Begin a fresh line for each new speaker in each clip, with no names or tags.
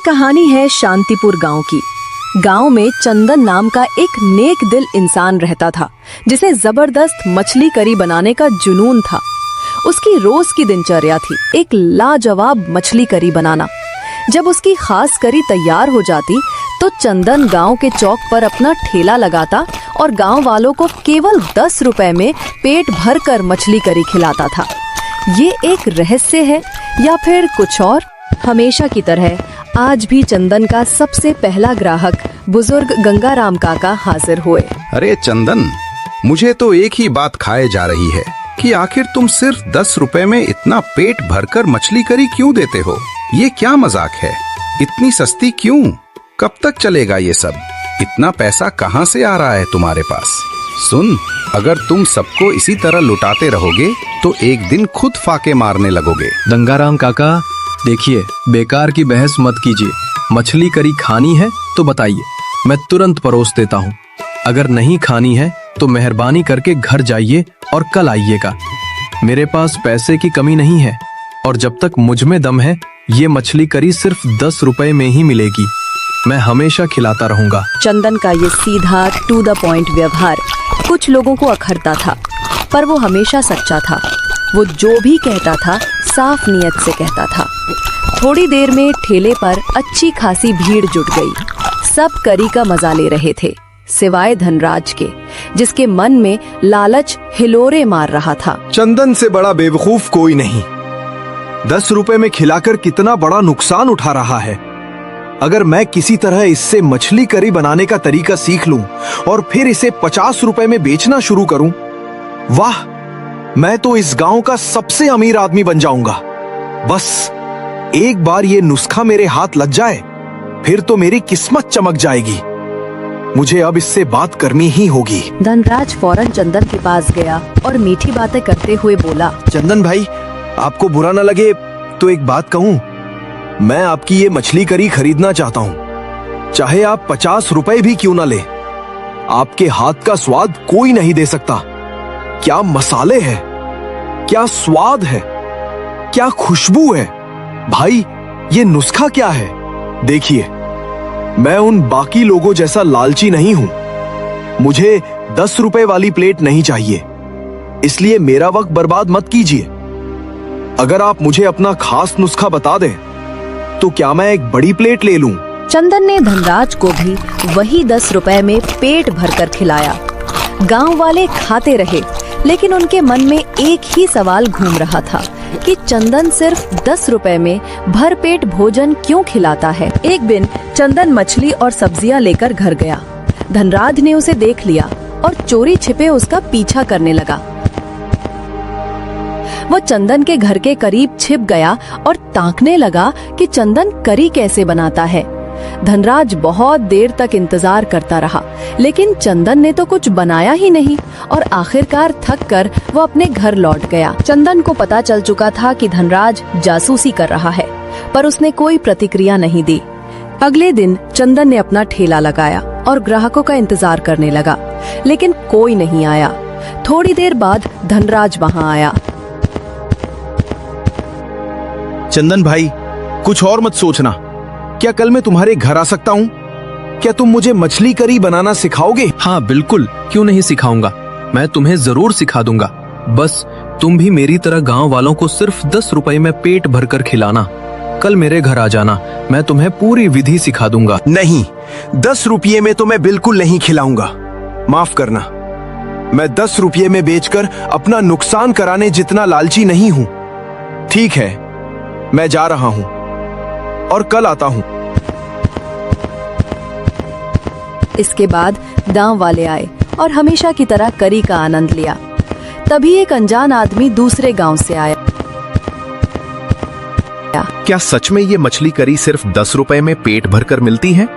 कहानी है शांतिपुर गांव की। गांव में चंदन नाम का एक नेक दिल इंसान रहता था, जिसे जबरदस्त मछली करी बनाने का जुनून था। उसकी रोज की दिनचर्या थी एक लाजवाब मछली करी बनाना। जब उसकी खास करी तैयार हो जाती तो चंदन गांव के चौक पर अपना ठेला लगाता और गांव वालों को केवल 10 रुपए में पेट भर कर मछली करी खिलाता था। ये एक रहस्य है या फिर कुछ और? हमेशा की तरह आज भी चंदन का सबसे पहला ग्राहक बुजुर्ग गंगाराम काका हाजिर हुए।
अरे चंदन, मुझे तो एक ही बात खाए जा रही है कि आखिर तुम सिर्फ 10 रुपए में इतना पेट भरकर मछली करी क्यों देते हो? ये क्या मजाक है? इतनी सस्ती क्यों? कब तक चलेगा ये सब? इतना पैसा कहाँ से आ रहा है तुम्हारे पास? सुन, अगर तुम सबको इसी तरह लुटाते रहोगे तो एक दिन खुद फाके मारने लगोगे।
गंगाराम काका, देखिए, बेकार की बहस मत कीजिए। मछली करी खानी है तो बताइए, मैं तुरंत परोस देता हूँ। अगर नहीं खानी है तो मेहरबानी करके घर जाइए और कल आइएगा। मेरे पास पैसे की कमी नहीं है और जब तक मुझ में दम है ये मछली करी सिर्फ 10 रुपए में ही मिलेगी। मैं हमेशा खिलाता रहूंगा।
चंदन का ये सीधा टू द पॉइंट व्यवहार कुछ लोगों को अखरता था, पर वो हमेशा सच्चा था। वो जो भी कहता था साफ नियत से कहता था। थोड़ी देर में ठेले पर अच्छी खासी भीड़ जुट गई। सब करी का मजा ले रहे थे, सिवाय धनराज के, जिसके मन में लालच हिलोरे मार रहा था।
चंदन से बड़ा बेवकूफ कोई नहीं। 10 रुपए में खिलाकर कितना बड़ा नुकसान उठा रहा है। अगर मैं किसी तरह इससे मछली करी बनाने का तरीका सीख लूं और फिर इसे 50 रुपए में बेचना शुरू करूं, वाह, मैं तो इस गांव का सबसे अमीर आदमी बन जाऊंगा। बस एक बार ये नुस्खा मेरे हाथ लग जाए, फिर तो मेरी किस्मत चमक जाएगी। मुझे अब इससे बात करनी ही होगी।
धनराज फौरन चंदन के पास गया और मीठी बातें करते हुए बोला,
चंदन भाई, आपको बुरा न लगे तो एक बात कहूं, मैं आपकी ये मछली करी खरीदना चाहता हूं। चाहे आप 50 रुपए भी क्यों ना ले, आपके हाथ का स्वाद कोई नहीं दे सकता। क्या मसाले हैं, क्या स्वाद है, क्या खुशबू है। भाई, ये नुस्खा क्या है? देखिए, मैं उन बाकी लोगों जैसा लालची नहीं हूं। मुझे 10 रुपए वाली प्लेट नहीं चाहिए, इसलिए मेरा वक्त बर्बाद मत कीजिए। अगर आप मुझे अपना खास नुस्खा बता दें तो क्या मैं एक बड़ी प्लेट ले लूं?
चंदन ने धनराज को भी वही 10 रुपए में पेट भरकर खिलाया। गांव वाले खाते रहे, लेकिन उनके मन में एक ही सवाल घूम रहा था कि चंदन सिर्फ 10 रुपए में भरपेट भोजन क्यों खिलाता है। एक दिन चंदन मछली और सब्जियां लेकर घर गया। धनराज ने उसे देख लिया और चोरी छिपे उसका पीछा करने लगा। वो चंदन के घर के करीब छिप गया और ताकने लगा कि चंदन करी कैसे बनाता है। धनराज बहुत देर तक इंतजार करता रहा, लेकिन चंदन ने तो कुछ बनाया ही नहीं और आखिरकार थक कर वो अपने घर लौट गया। चंदन को पता चल चुका था कि धनराज जासूसी कर रहा है, पर उसने कोई प्रतिक्रिया नहीं दी। अगले दिन चंदन ने अपना ठेला लगाया और ग्राहकों का इंतजार करने लगा, लेकिन कोई नहीं आया। थोड़ी देर बाद धनराज वहाँ आया।
चंदन भाई, कुछ और मत सोचना। क्या कल मैं तुम्हारे घर आ सकता हूँ? क्या तुम मुझे मछली करी बनाना सिखाओगे?
हाँ बिल्कुल, क्यों नहीं सिखाऊंगा। मैं तुम्हें जरूर सिखा दूंगा। बस तुम भी मेरी तरह गांव वालों को सिर्फ 10 रुपए में पेट भरकर खिलाना। कल मेरे घर आ जाना, मैं तुम्हें पूरी विधि सिखा दूंगा।
नहीं, 10 रुपये में तो मैं बिल्कुल नहीं खिलाऊंगा। माफ करना, मैं 10 रुपये में बेचकर अपना नुकसान कराने जितना लालची नहीं हूँ। ठीक है, मैं जा रहा हूँ और कल आता हूँ।
इसके बाद गांव वाले आए और हमेशा की तरह करी का आनंद लिया। तभी एक अनजान आदमी दूसरे गांव से आया।
क्या सच में ये मछली करी सिर्फ 10 रुपए में पेट भरकर मिलती है?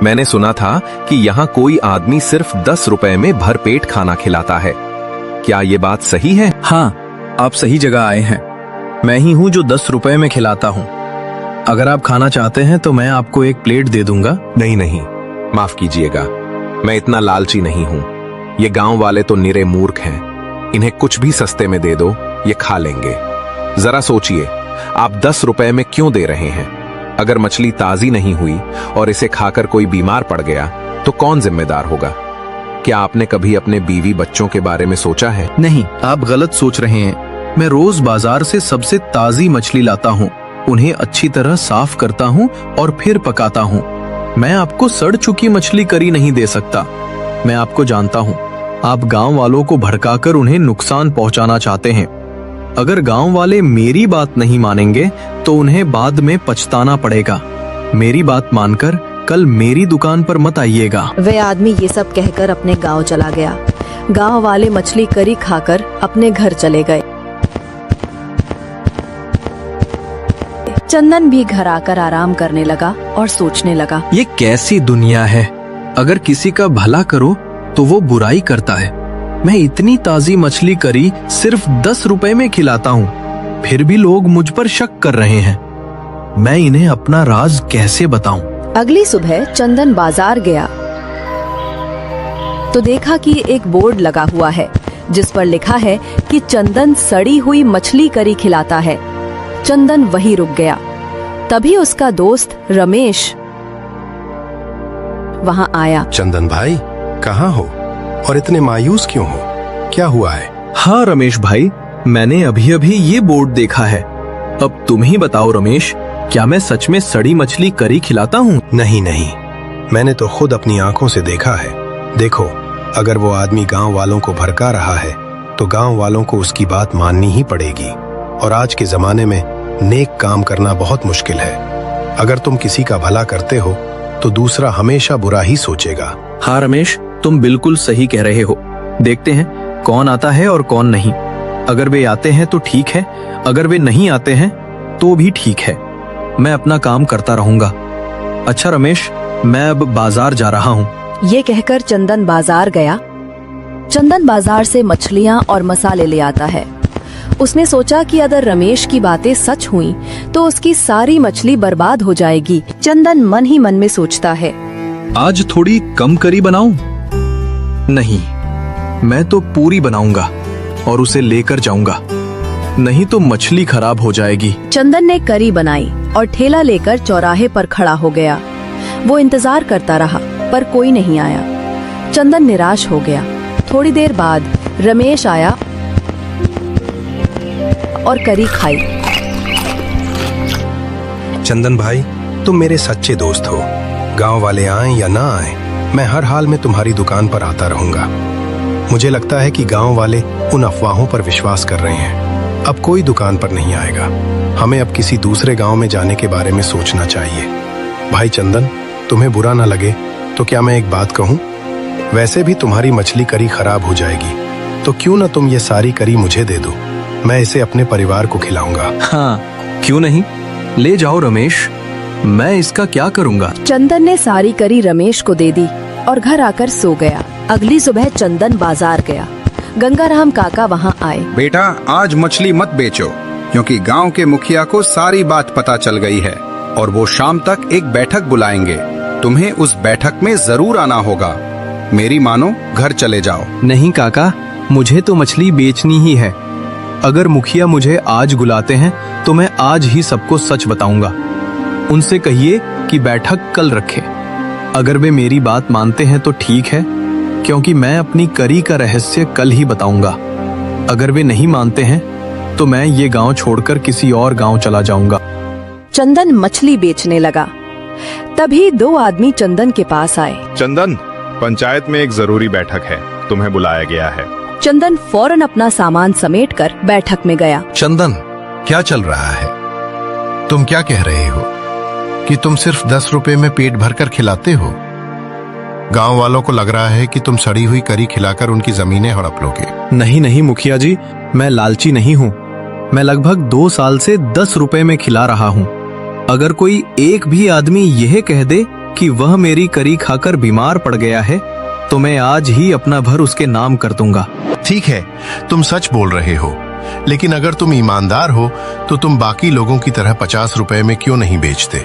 मैंने सुना था कि यहाँ कोई आदमी सिर्फ 10 रुपए में भरपेट खाना खिलाता है। क्या ये बात सही है?
हाँ, आप सही जगह आए हैं। मैं ही हूँ जो 10 रुपए में खिलाता हूँ। अगर आप खाना चाहते हैं तो मैं आपको एक प्लेट दे दूंगा।
नहीं नहीं, माफ कीजिएगा, मैं इतना लालची नहीं हूँ। ये गांव वाले तो निरे मूर्ख हैं। इन्हें कुछ भी सस्ते में दे दो, ये खा लेंगे। जरा सोचिए, आप 10 रुपए में क्यों दे रहे हैं?
अगर मछली ताजी नहीं हुई और इसे खाकर कोई बीमार पड़ गया तो कौन जिम्मेदार होगा? क्या आपने कभी अपने बीवी बच्चों के बारे में सोचा है?
नहीं, आप गलत सोच रहे हैं। मैं रोज बाजार से सबसे ताजी मछली लाता हूँ, उन्हें अच्छी तरह साफ करता हूँ और फिर पकाता हूँ। मैं आपको सड़ चुकी मछली करी नहीं दे सकता। मैं आपको जानता हूँ, आप गांव वालों को भड़काकर उन्हें नुकसान पहुंचाना चाहते हैं। अगर गांव वाले मेरी बात नहीं मानेंगे तो उन्हें बाद में पछताना पड़ेगा। मेरी बात मानकर कल मेरी दुकान पर मत आइएगा।
वह आदमी ये सब कहकर अपने गांव चला गया। गांव वाले मछली करी खाकर अपने घर चले गए। चंदन भी घर आकर आराम करने लगा और सोचने लगा,
ये कैसी दुनिया है? अगर किसी का भला करो तो वो बुराई करता है। मैं इतनी ताजी मछली करी सिर्फ 10 रुपए में खिलाता हूँ, फिर भी लोग मुझ पर शक कर रहे हैं। मैं इन्हें अपना राज कैसे बताऊं?
अगली सुबह चंदन बाजार गया तो देखा कि एक बोर्ड लगा हुआ है जिस पर लिखा है कि चंदन सड़ी हुई मछली करी खिलाता है। चंदन वहीं रुक गया। तभी उसका दोस्त रमेश वहां आया।
चंदन भाई, कहाँ हो और इतने मायूस क्यों हो? क्या हुआ है?
हाँ रमेश भाई, मैंने अभी अभी ये बोर्ड देखा है। अब तुम ही बताओ रमेश, क्या मैं सच में सड़ी मछली करी खिलाता हूँ?
नहीं नहीं, मैंने तो खुद अपनी आंखों से देखा है। देखो, अगर वो आदमी गांव वालों को भड़का रहा है तो गांव वालों को उसकी बात माननी ही पड़ेगी। और आज के जमाने में नेक काम करना बहुत मुश्किल है। अगर तुम किसी का भला करते हो तो दूसरा हमेशा बुरा ही सोचेगा।
हाँ रमेश, तुम बिल्कुल सही कह रहे हो। देखते हैं कौन आता है और कौन नहीं। अगर वे आते हैं तो ठीक है, अगर वे नहीं आते हैं तो भी ठीक है। मैं अपना काम करता रहूंगा। अच्छा रमेश, मैं अब बाजार जा रहा हूँ।
ये कहकर चंदन बाजार गया। चंदन बाजार से मछलियाँ और मसाले ले आता है। उसने सोचा कि अगर रमेश की बातें सच हुई तो उसकी सारी मछली बर्बाद हो जाएगी। चंदन मन ही मन में सोचता है,
आज थोड़ी कम करी बनाऊं? नहीं, मैं तो पूरी बनाऊंगा और उसे लेकर जाऊंगा, नहीं तो मछली खराब हो जाएगी।
चंदन ने करी बनाई और ठेला लेकर चौराहे पर खड़ा हो गया। वो इंतजार करता रहा पर कोई नहीं आया। चंदन निराश हो गया। थोड़ी देर बाद रमेश आया और करी खाई।
चंदन भाई, तुम मेरे सच्चे दोस्त हो। गांव वाले आए या ना आए, मैं हर हाल में तुम्हारी दुकान पर आता रहूंगा। मुझे लगता है कि गांव वाले उन अफवाहों पर विश्वास कर रहे हैं। अब कोई दुकान पर नहीं आएगा। हमें अब किसी दूसरे गांव में जाने के बारे में सोचना चाहिए। भाई चंदन, तुम्हें बुरा ना लगे तो क्या मैं एक बात कहूं? वैसे भी तुम्हारी मछली करी खराब हो जाएगी, तो क्यों ना तुम ये सारी करी मुझे दे दो। मैं इसे अपने परिवार को खिलाऊंगा।
हाँ, क्यों नहीं, ले जाओ रमेश, मैं इसका क्या करूंगा।
चंदन ने सारी करी रमेश को दे दी और घर आकर सो गया। अगली सुबह चंदन बाजार गया। गंगाराम काका वहाँ आए।
बेटा, आज मछली मत बेचो, क्योंकि गांव के मुखिया को सारी बात पता चल गई है और वो शाम तक एक बैठक बुलाएंगे। तुम्हें उस बैठक में जरूर आना होगा। मेरी मानो, घर चले जाओ।
नहीं काका, मुझे तो मछली बेचनी ही है। अगर मुखिया मुझे आज बुलाते हैं तो मैं आज ही सबको सच बताऊंगा। उनसे कहिए कि बैठक कल रखे। अगर वे मेरी बात मानते हैं तो ठीक है, क्योंकि मैं अपनी करी का रहस्य कल ही बताऊंगा। अगर वे नहीं मानते हैं तो मैं ये गांव छोड़कर किसी और गांव चला जाऊंगा।
चंदन मछली बेचने लगा। तभी 2 आदमी चंदन के पास आए।
चंदन, पंचायत में एक जरूरी बैठक है, तुम्हें बुलाया गया है।
चंदन फौरन अपना सामान समेटकर बैठक में गया।
चंदन, क्या चल रहा है? तुम क्या कह रहे हो कि तुम सिर्फ 10 रुपए में पेट भरकर खिलाते हो? गांव वालों को लग रहा है कि तुम सड़ी हुई करी खिलाकर उनकी जमीनें हड़प लोगे।
नहीं नहीं मुखिया जी, मैं लालची नहीं हूँ। मैं लगभग 2 साल से 10 रुपए में खिला रहा हूँ। अगर कोई एक भी आदमी यह कह दे कि वह मेरी करी खाकर बीमार पड़ गया है तो मैं आज ही अपना भर उसके नाम कर दूंगा।
ठीक है, तुम सच बोल रहे हो, लेकिन अगर तुम ईमानदार हो तो तुम बाकी लोगों की तरह 50 रुपए में क्यों नहीं बेचते?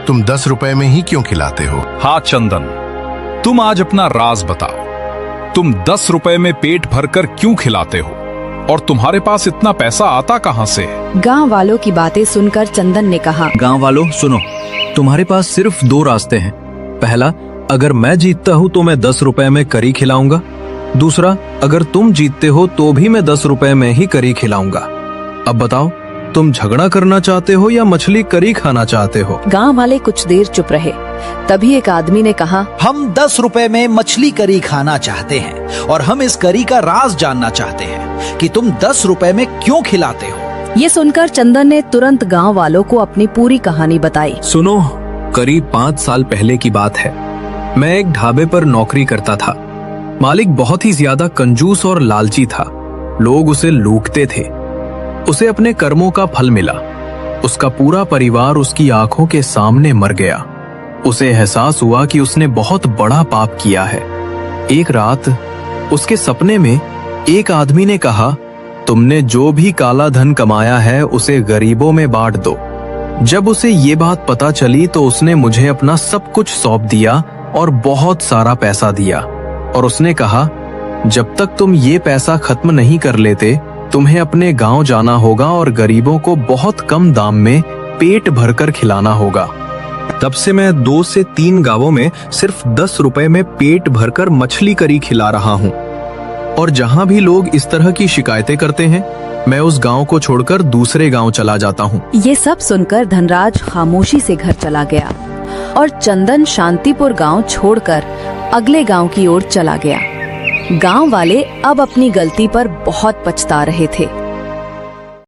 तुम 10 रुपए में ही क्यों खिलाते हो?
हाँ चंदन, तुम आज अपना राज बताओ। तुम 10 रुपए में पेट भरकर क्यों खिलाते हो और तुम्हारे पास इतना पैसा आता कहाँ से?
गांव वालों की बातें सुनकर चंदन ने कहा,
गांव वालों सुनो, तुम्हारे पास सिर्फ 2 रास्ते हैं। पहला, अगर मैं जीतता हूँ तो मैं 10 रुपए में करी खिलाऊंगा। दूसरा, अगर तुम जीतते हो तो भी मैं 10 रुपए में ही करी खिलाऊंगा। अब बताओ, तुम झगड़ा करना चाहते हो या मछली करी खाना चाहते हो?
गांव वाले कुछ देर चुप रहे। तभी एक आदमी ने कहा,
हम 10 रुपए में मछली करी खाना चाहते हैं और हम इस करी का राज जानना चाहते हैं कि तुम 10 रुपए में क्यों खिलाते हो।
ये सुनकर चंदन ने तुरंत गांव वालों को अपनी पूरी कहानी बताई।
सुनो, करीब 5 साल पहले की बात है। मैं एक ढाबे पर नौकरी करता था। मालिक बहुत ही ज्यादा कंजूस और लालची था। लोग उसे लूटते थे। उसे अपने कर्मों का फल मिला। उसका पूरा परिवार उसकी आंखों के सामने मर गया। उसे एहसास हुआ कि उसने बहुत बड़ा पाप किया है। एक रात उसके सपने में एक आदमी ने कहा, तुमने जो भी काला धन कमाया है उसे गरीबों में बांट दो। जब उसे ये बात पता चली तो उसने मुझे अपना सब कुछ सौंप दिया और बहुत सारा पैसा दिया। और उसने कहा, जब तक तुम ये पैसा खत्म नहीं कर लेते तुम्हें अपने गांव जाना होगा और गरीबों को बहुत कम दाम में पेट भरकर खिलाना होगा।
तब से मैं 2 से 3 गांवों में सिर्फ 10 रुपए में पेट भरकर मछली करी खिला रहा हूँ।
और जहां भी लोग इस तरह की शिकायतें करते हैं, मैं उस गांव को छोड़कर दूसरे गांव चला जाता हूँ।
ये सब सुनकर धनराज खामोशी से घर चला गया और चंदन शांतिपुर गांव छोड़कर अगले गांव की ओर चला गया। गांव वाले अब अपनी गलती पर बहुत पछता रहे थे।